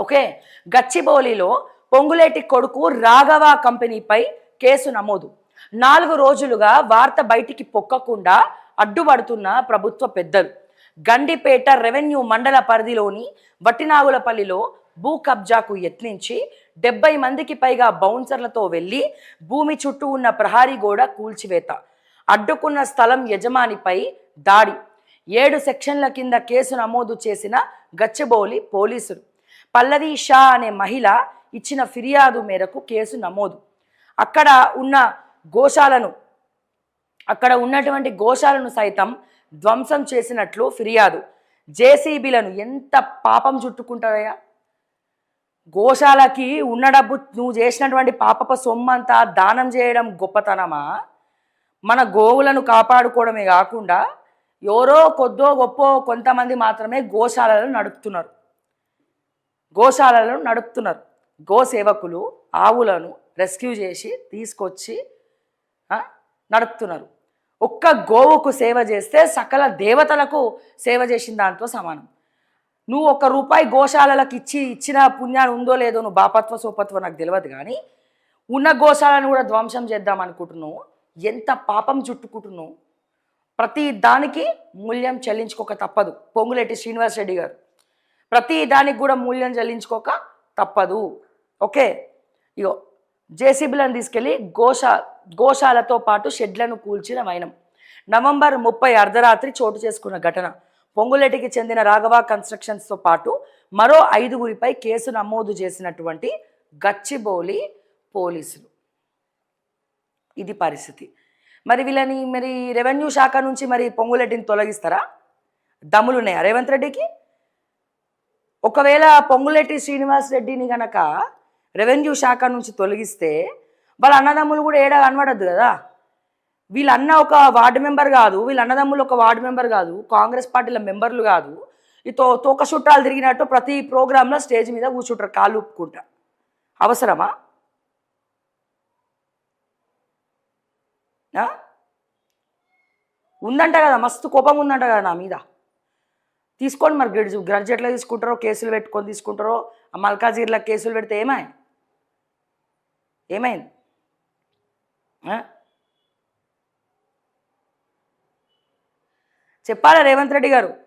Okay. గచ్చిబౌలిలో Ponguleti కొడుకు Raghava కంపెనీపై case నమోదు. 4 రోజులుగా వార్త బయటికి పొక్కకుండా అడ్డుపడుతున్న ప్రభుత్వ పెద్దలు. గండిపేట రెవెన్యూ మండల పరిధిలోని వట్టినాగులపల్లిలో భూ కబ్జాకు యత్నించి 70 మందికి పైగా బౌన్సర్లతో వెళ్లి భూమి చుట్టూ ఉన్న ప్రహారీ గోడ కూల్చివేత, అడ్డుకున్న స్థలం యజమానిపై దాడి, 7 సెక్షన్ల కింద కేసు నమోదు చేసిన గచ్చిబౌలి పోలీసులు. పల్లవి షా అనే మహిళ ఇచ్చిన ఫిర్యాదు మేరకు కేసు నమోదు. అక్కడ ఉన్నటువంటి గోశాలను సైతం ధ్వంసం చేసినట్లు ఫిర్యాదు. జేసీబీలను ఎంత పాపం చుట్టుకుంటారయ్యా. గోశాలకి ఉన్న డబ్బు నువ్వు చేసినటువంటి పాపప సొమ్మంతా దానం చేయడం గొప్పతనమా? మన గోవులను కాపాడుకోవడమే కాకుండా ఎవరో కొద్దో గొప్పో కొంతమంది మాత్రమే గోశాలను నడుపుతున్నారు. గోసేవకులు ఆవులను రెస్క్యూ చేసి తీసుకొచ్చి నడుపుతున్నారు. ఒక్క గోవుకు సేవ చేస్తే సకల దేవతలకు సేవ చేసిన దాంతో సమానం. నువ్వు ₹1 గోశాలలకు ఇచ్చిన పుణ్యాన్ని ఉందో లేదో నువ్వు బాపత్వ సోపత్వ నాకు తెలియదు, కానీ ఉన్న గోశాలను కూడా ధ్వంసం చేద్దాం అనుకుంటున్నావు. ఎంత పాపం చుట్టుకుంటున్నావు. ప్రతి దానికి మూల్యం చెల్లించుకోక తప్పదు. పొంగులేటి శ్రీనివాస్ రెడ్డి గారు ప్రతి దానికి కూడా మూల్యం చెల్లించుకోక తప్పదు. ఓకే. ఇగో జేసీబీలను తీసుకెళ్ళి గోశాలతో పాటు షెడ్లను కూల్చిన వైనం. నవంబర్ 30 అర్ధరాత్రి చోటు చేసుకున్న ఘటన. పొంగులేటికి చెందిన రాఘవ కన్స్ట్రక్షన్స్తో పాటు మరో 5గురిపై కేసు నమోదు చేసినటువంటి గచ్చిబౌలి పోలీసులు. ఇది పరిస్థితి. మరి వీళ్ళని రెవెన్యూ శాఖ నుంచి పొంగులేటిని తొలగిస్తారా? దమ్ములున్నాయా రేవంత్ రెడ్డికి? ఒకవేళ పొంగులేటి శ్రీనివాస్ రెడ్డిని గనక రెవెన్యూ శాఖ నుంచి తొలగిస్తే వాళ్ళ అన్నదమ్ములు కూడా ఏడా కనబడద్దు కదా. వీళ్ళన్న ఒక వార్డు మెంబర్ కాదు, వీళ్ళ అన్నదమ్ములు ఒక వార్డు మెంబర్ కాదు, కాంగ్రెస్ పార్టీల మెంబర్లు కాదు. ఈ తోక చుట్టాలు తిరిగినట్టు ప్రతి ప్రోగ్రాంలో స్టేజ్ మీద కూర్చుంటారు కాళ్ళు ఊపుకుంటా. అవసరమా? ఉందంట కదా, మస్తు కోపం ఉందంట కదా నా మీద. తీసుకోండి మరి, గ్రడ్జ్ ఎట్లా తీసుకుంటారో, కేసులు పెట్టుకొని తీసుకుంటారో. మల్కాజిగిరిలో కేసులు పెడితే ఏమైంది? చెప్పాలా రేవంత్ రెడ్డి గారు?